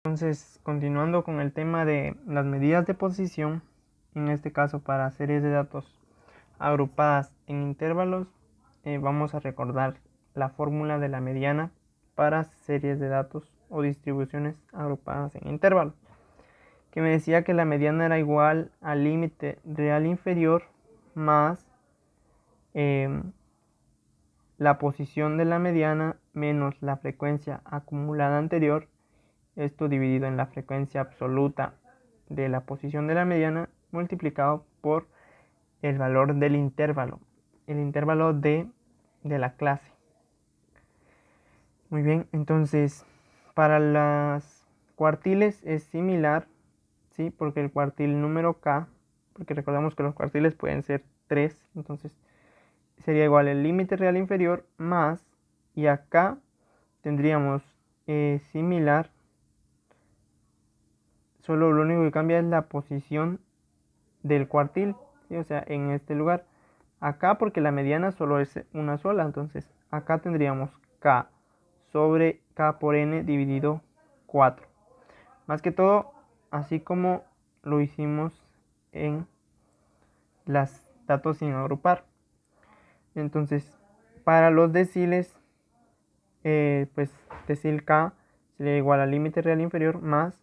Entonces, continuando con el tema de las medidas de posición, en este caso para series de datos agrupadas en intervalos, vamos a recordar la fórmula de la mediana para series de datos o distribuciones agrupadas en intervalos, que me decía que la mediana era igual al límite real inferior más la posición de la mediana menos la frecuencia acumulada anterior, esto dividido en la frecuencia absoluta de la posición de la mediana multiplicado por el valor del intervalo, el intervalo de la clase. Muy bien, entonces para las cuartiles es similar, ¿sí? Porque el cuartil número k, porque recordamos que los cuartiles pueden ser 3, entonces sería igual el límite real inferior más, y acá tendríamos similar, solo lo único que cambia es la posición del cuartil, ¿sí? O sea, en este lugar. Acá porque la mediana solo es una sola, entonces acá tendríamos k sobre k por n dividido 4. Más que todo, así como lo hicimos en los datos sin agrupar. Entonces, para los deciles, pues decil k sería igual al límite real inferior más,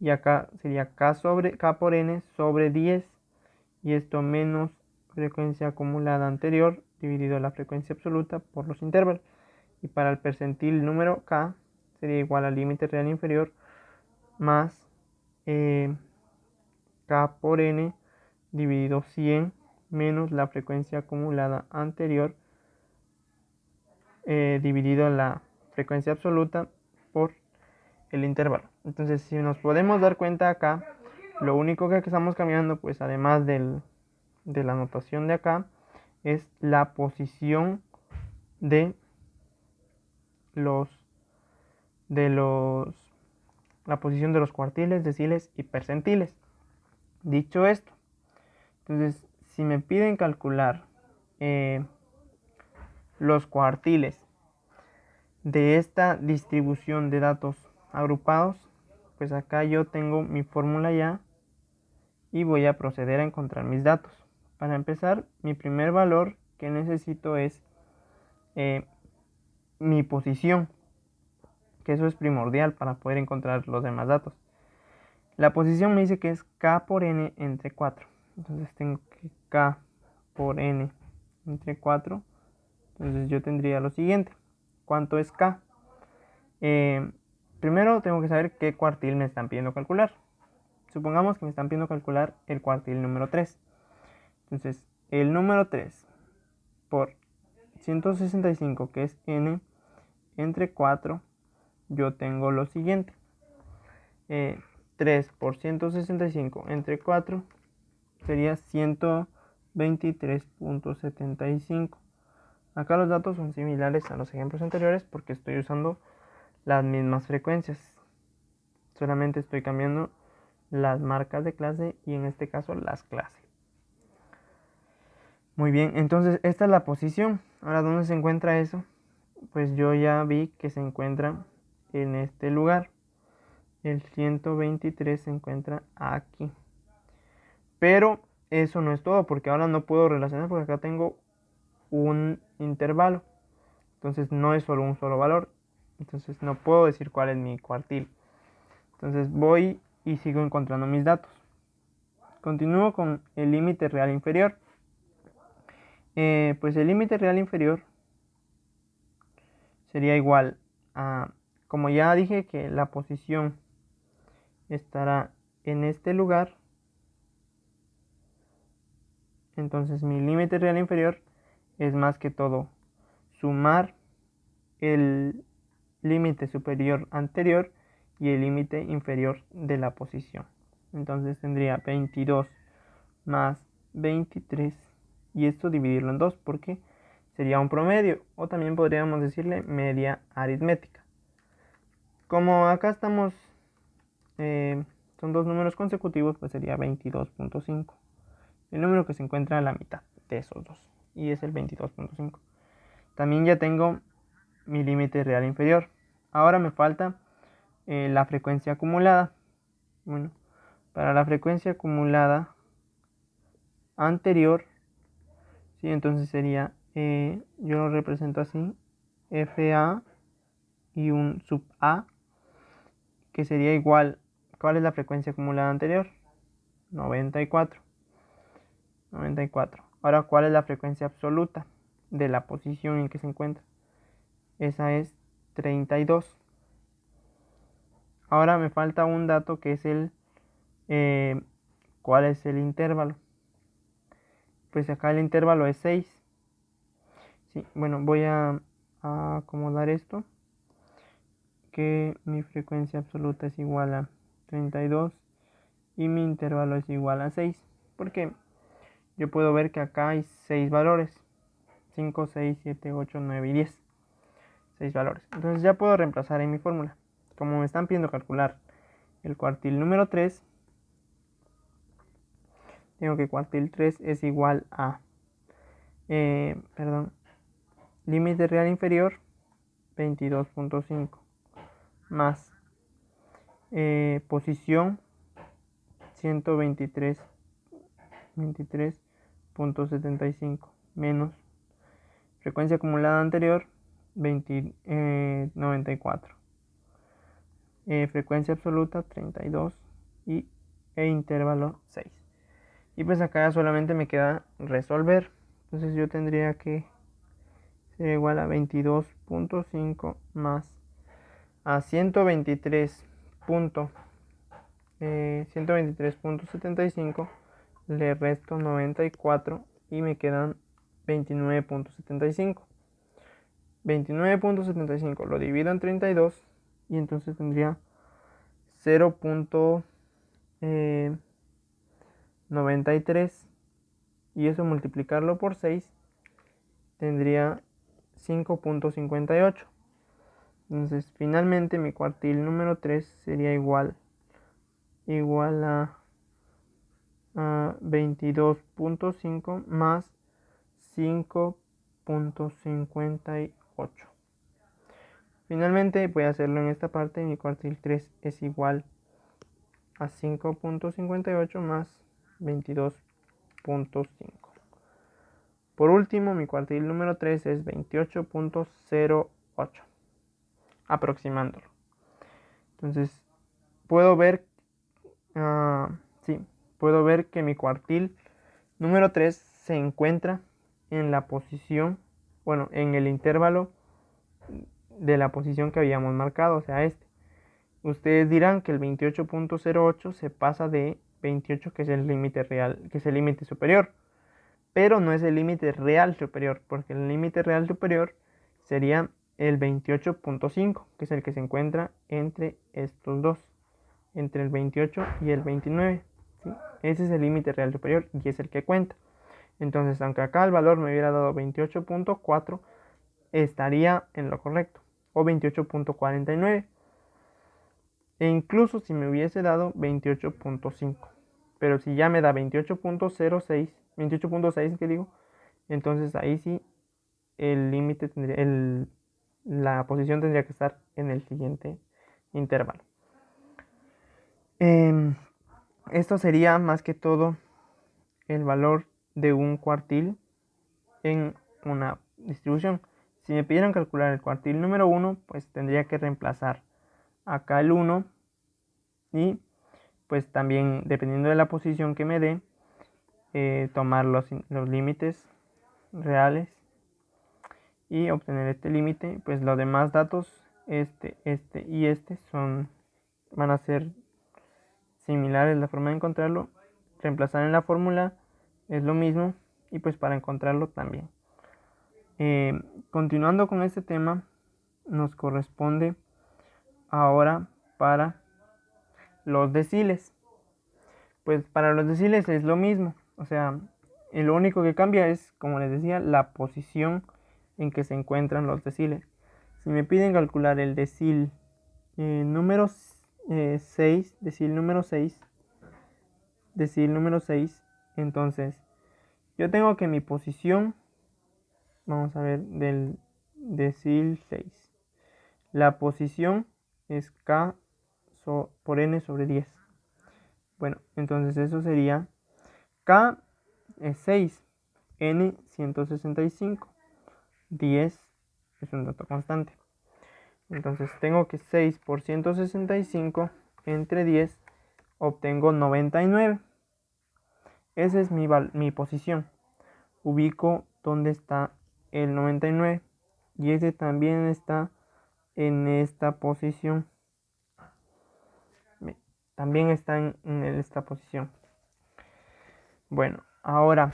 y acá sería k sobre k por n sobre 10, y esto menos frecuencia acumulada anterior dividido la frecuencia absoluta por los intervalos. Y para el percentil número k sería igual al límite real inferior más k por n dividido 100 menos la frecuencia acumulada anterior dividido la frecuencia absoluta por el intervalo. Entonces, si nos podemos dar cuenta acá, lo único que estamos cambiando, pues además de la notación de acá, es la posición de los la posición de los cuartiles, deciles y percentiles. Dicho esto, entonces si me piden calcular los cuartiles de esta distribución de datos agrupados, pues acá yo tengo mi fórmula ya y voy a proceder a encontrar mis datos. Para empezar, mi primer valor que necesito es mi posición, que eso es primordial para poder encontrar los demás datos. La posición me dice que es k por n entre 4. Entonces tengo que k por n entre 4. Entonces yo tendría lo siguiente. ¿Cuánto es k? Primero tengo que saber qué cuartil me están pidiendo calcular. Supongamos que me están pidiendo calcular el cuartil número 3. Entonces el número 3 por 165, que es n, entre 4, yo tengo lo siguiente. 3 por 165 entre 4 sería 123.75. Acá los datos son similares a los ejemplos anteriores porque estoy usando las mismas frecuencias. Solamente estoy cambiando las marcas de clase y en este caso las clases. Muy bien, entonces esta es la posición. Ahora, ¿dónde se encuentra eso? Pues yo ya vi que se encuentra en este lugar. El 123 se encuentra aquí. Pero eso no es todo, porque ahora no puedo relacionar porque acá tengo un intervalo. Entonces no es solo un solo valor. Entonces no puedo decir cuál es mi cuartil. Entonces voy y sigo encontrando mis datos. Continúo con el límite real inferior. Pues el límite real inferior sería igual a, como ya dije que la posición estará en este lugar, entonces mi límite real inferior es más que todo sumar el límite superior anterior y el límite inferior de la posición. Entonces tendría 22 más 23, y esto dividirlo en 2 porque sería un promedio, o también podríamos decirle media aritmética. Como acá estamos, son dos números consecutivos, pues sería 22.5. El número que se encuentra a la mitad de esos dos, y es el 22.5. También ya tengo mi límite real inferior. Ahora me falta la frecuencia acumulada. Bueno, para la frecuencia acumulada anterior, ¿sí? Entonces sería, yo lo represento así, FA y un sub A, que sería igual, ¿cuál es la frecuencia acumulada anterior? 94. Ahora, ¿cuál es la frecuencia absoluta de la posición en que se encuentra? Esa es 32. Ahora me falta un dato que es ¿cuál es el intervalo? Pues acá el intervalo es 6. Sí, bueno, voy a acomodar esto, que mi frecuencia absoluta es igual a 32 y mi intervalo es igual a 6, porque yo puedo ver que acá hay 6 valores, 5, 6, 7, 8, 9 y 10, 6 valores. Entonces ya puedo reemplazar en mi fórmula. Como me están pidiendo calcular el cuartil número 3, tengo que cuartil 3 es igual a, límite real inferior 22.5 más posición 123.75 menos frecuencia acumulada anterior 94, frecuencia absoluta 32 e intervalo 6. Y pues acá solamente me queda resolver. Entonces yo tendría que ser igual a 22.5 más a 123.75, le resto 94 y me quedan 29.75. 29.75 lo divido en 32 y entonces tendría 0.93 y eso multiplicarlo por 6 tendría 5.58. Entonces finalmente mi cuartil número 3 sería igual a 22.5 más 5.58. Finalmente voy a hacerlo en esta parte. Mi cuartil 3 es igual a 5.58 más 22.5. Por último, mi cuartil número 3 es 28.08, aproximándolo. Entonces puedo ver, sí, puedo ver que mi cuartil número 3 se encuentra en la posición, bueno, en el intervalo de la posición que habíamos marcado, o sea, este. Ustedes dirán que el 28.08 se pasa de 28, que es el límite real, que es el límite superior, pero no es el límite real superior, porque el límite real superior sería el 28.5, que es el que se encuentra entre estos dos, entre el 28 y el 29, ¿sí? Ese es el límite real superior y es el que cuenta. Entonces, aunque acá el valor me hubiera dado 28.4, estaría en lo correcto, o 28.49, e incluso si me hubiese dado 28.5. Pero si ya me da 28.06, 28.6 que digo, entonces ahí sí el límite tendría, la posición tendría que estar en el siguiente intervalo. Esto sería más que todo el valor de un cuartil en una distribución. Si me pidieran calcular el cuartil número 1, pues tendría que reemplazar acá el 1 y pues también dependiendo de la posición que me dé, tomar los límites reales y obtener este límite. Pues los demás datos, este y este van a ser similares. La forma de encontrarlo, reemplazar en la fórmula es lo mismo y pues para encontrarlo también. Continuando con este tema, nos corresponde ahora para los deciles. Pues para los deciles es lo mismo, o sea, lo único que cambia es, como les decía, la posición en que se encuentran los deciles. Si me piden calcular el decil número 6, decil número 6, entonces yo tengo que mi posición, vamos a ver, del decil 6, la posición es K por n sobre 10. Bueno, entonces eso sería K es 6, n 165, 10 es un dato constante. Entonces tengo que 6 por 165 entre 10 obtengo 99. Esa es mi posición. Ubico dónde está el 99 y ese también está en esta posición. También está en esta posición. Bueno, ahora,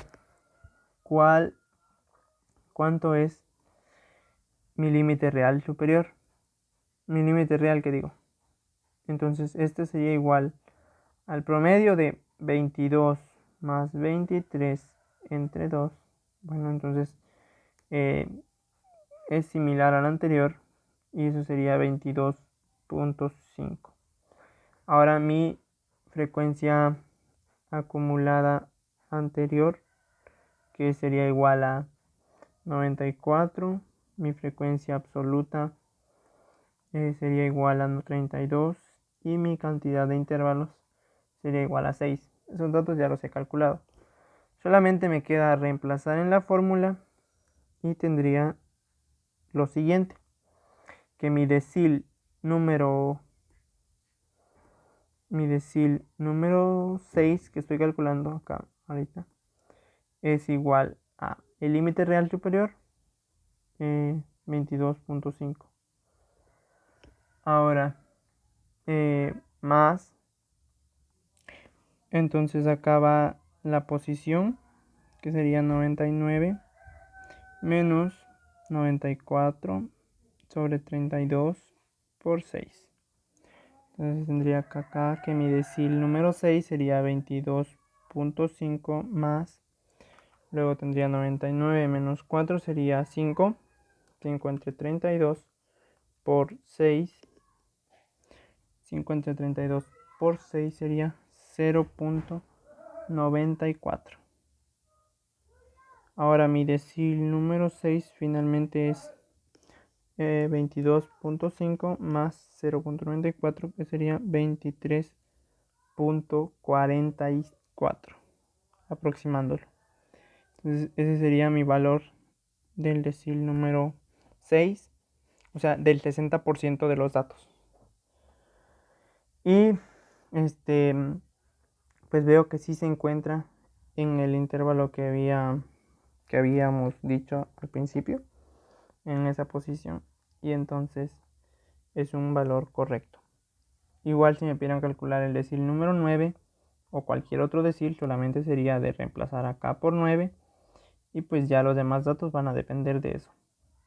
¿cuánto es mi límite real superior? Mi límite real, ¿qué digo? Entonces, este sería igual al promedio de 22 más 23 entre 2. Bueno, entonces es similar al anterior y eso sería 22.5. Ahora mi frecuencia acumulada anterior, que sería igual a 94. Mi frecuencia absoluta sería igual a 32 y mi cantidad de intervalos sería igual a 6. Esos datos ya los he calculado. Solamente me queda reemplazar en la fórmula y tendría lo siguiente, que mi decil número 6 que estoy calculando acá ahorita es igual a el límite real superior 22.5. Ahora más, entonces acá va la posición, que sería 99 menos 94 sobre 32 por 6. Entonces tendría acá que mi decil número 6 sería 22.5 más, luego tendría 99 menos 4 sería 5, 5 entre 32 por 6, 5 entre 32 por 6 sería 0.94. Ahora mi decil número 6 finalmente es 22.5 más 0.94, que sería 23.44, aproximándolo. Entonces ese sería mi valor del decil número 6, o sea, del 60% de los datos. Y pues veo que sí se encuentra en el intervalo que habíamos dicho al principio, en esa posición, y entonces es un valor correcto. Igual si me pidieran calcular el decil número 9 o cualquier otro decil, solamente sería de reemplazar acá por 9 y pues ya los demás datos van a depender de eso.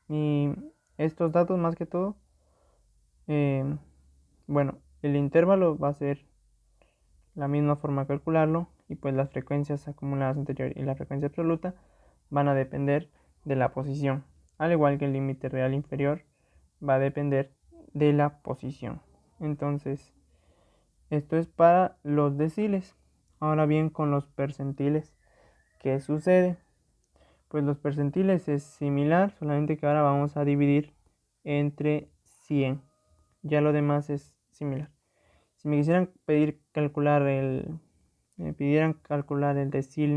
Y estos datos más que todo, bueno, el intervalo va a ser la misma forma de calcularlo y pues las frecuencias acumuladas anterior y la frecuencia absoluta van a depender de la posición, al igual que el límite real inferior va a depender de la posición. Entonces esto es para los deciles. Ahora bien, con los percentiles, ¿qué sucede? Pues los percentiles es similar, solamente que ahora vamos a dividir entre 100. Ya lo demás es similar. Si me quisieran me pidieran calcular el decil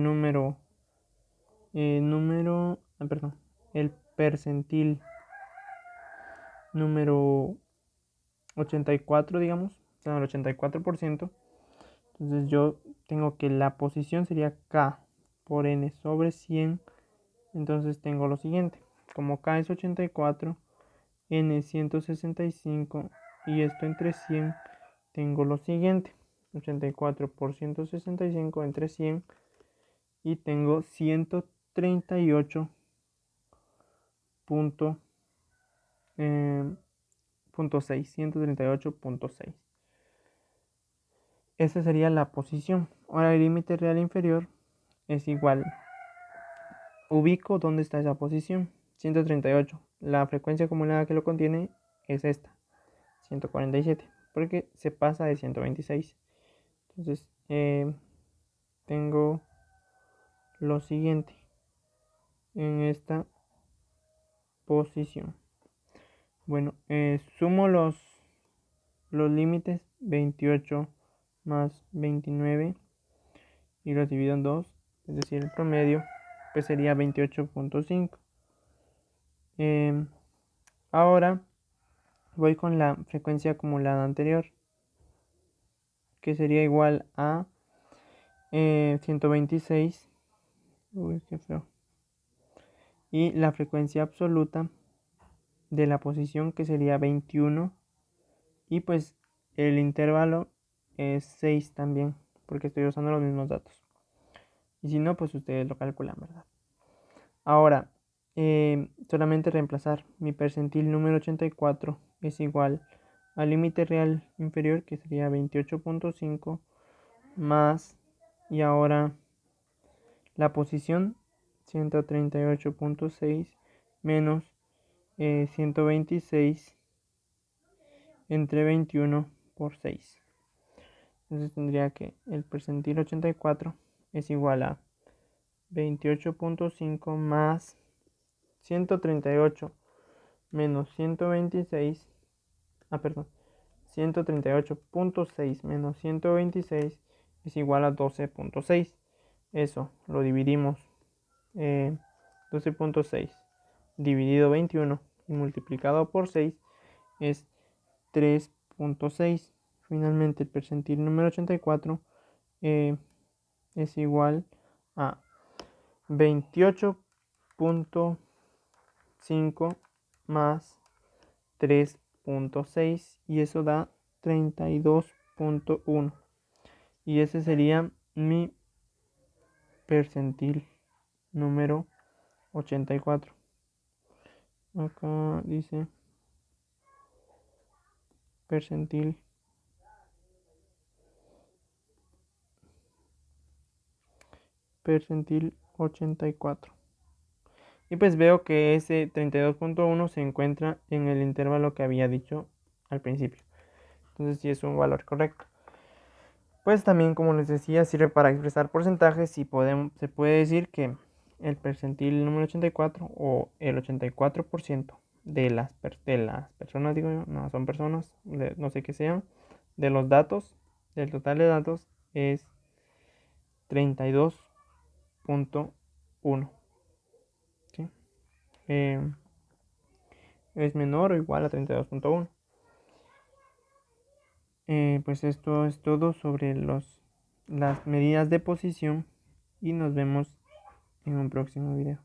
el percentil número 84, digamos, o sea, el 84%. Entonces yo tengo que la posición sería K por N sobre 100. Entonces tengo lo siguiente. Como K es 84, N es 165 y esto entre 100, tengo lo siguiente. 84 por 165 entre 100 y tengo 138.6. Esa sería la posición. Ahora el límite real inferior es igual. Ubico dónde está esa posición. 138. La frecuencia acumulada que lo contiene es esta. 147. Porque se pasa de 126. Entonces tengo lo siguiente en esta posición. Bueno, sumo los límites 28 más 29 y lo divido en 2, es decir, el promedio, pues sería 28.5. Ahora voy con la frecuencia acumulada anterior, que sería igual a 126. Uy, qué feo. Y la frecuencia absoluta de la posición, que sería 21. Y pues el intervalo es 6 también, porque estoy usando los mismos datos. Y si no, pues ustedes lo calculan, ¿verdad? Ahora, solamente reemplazar mi percentil número 84 es igual al límite real inferior, que sería 28.5 más, y ahora la posición 138.6 menos 126 entre 21 por 6. Entonces tendría que el percentil 84 es igual a 28.5 más 138 menos 126. Perdón. 138.6 menos 126 es igual a 12.6. Eso lo dividimos. 12.6 dividido 21 y multiplicado por 6 es 3.6. Finalmente el percentil número 84 es igual a 28.5 más 3.6 y eso da 32.1. Y ese sería mi percentil número 84. Acá dice percentil 84. Y pues veo que ese 32.1 se encuentra en el intervalo que había dicho al principio. Entonces sí es un valor correcto. Pues también, como les decía, sirve para expresar porcentajes y se puede decir que el percentil número 84 o el 84% de las personas, digo yo, no son personas, no sé qué sean, de los datos, del total de datos es 32.1. ¿Sí? Es menor o igual a 32.1. Pues esto es todo sobre las medidas de posición y nos vemos en un próximo video.